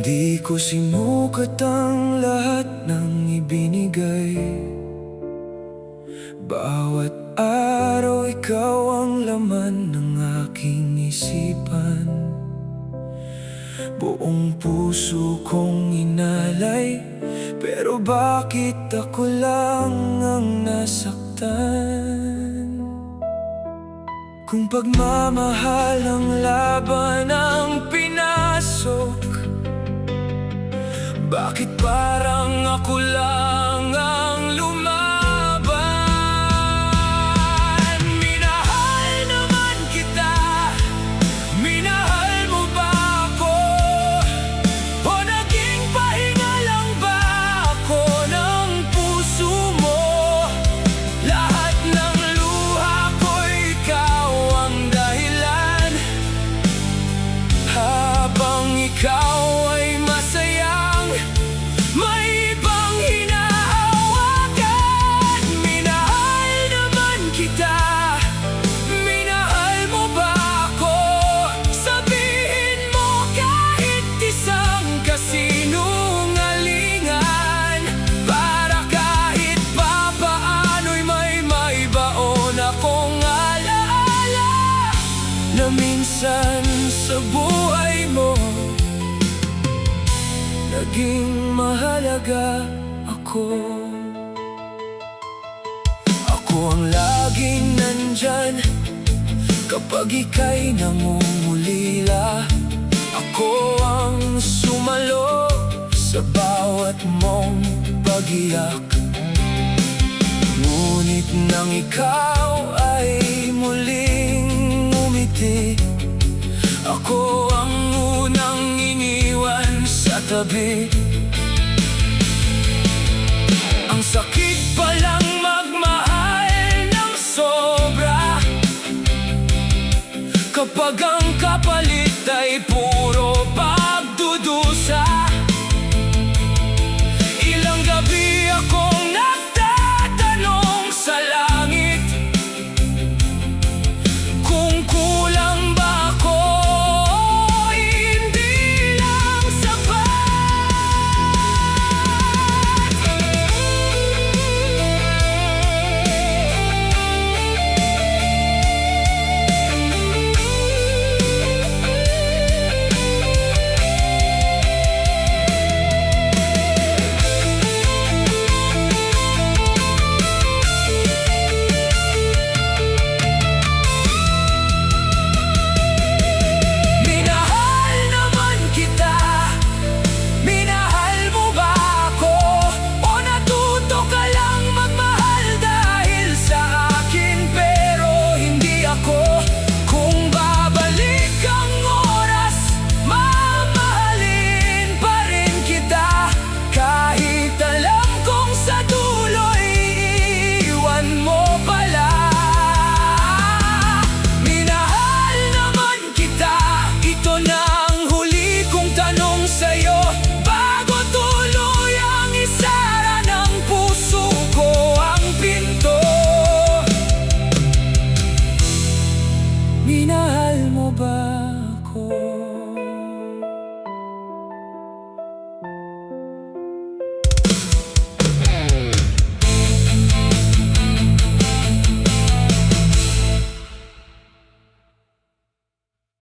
Hindi ko sinukat ang lahat ng ibinigay. Bawat araw ikaw ang laman ng aking isipan. Buong puso kong inalay, pero bakit ako lang ang nasaktan? Kung pagmamahal ang laban ang pinasok, bakit parang ako lang ang lumaban? Minahal naman kita, minahal mo ba ako? O naging pahinga lang ba ako ng puso mo? Lahat ng luha ko, ikaw ang dahilan. Habang ikaw ay masayang may ibang hinahawakan. Minahal naman kita, minahal mo ba ako? Sabihin mo kahit isang kasinungalingan, para kahit papaano'y may maibaon akong alaala na minsan sa buhay mo naging mahalaga ako. Ako ang laging nandyan kapag ika'y nangungulila. Ako ang sumalo sa bawat mong pag-iyak. Ngunit nang ikaw ay muling umiti, ako ang unang iniwan sa tabi.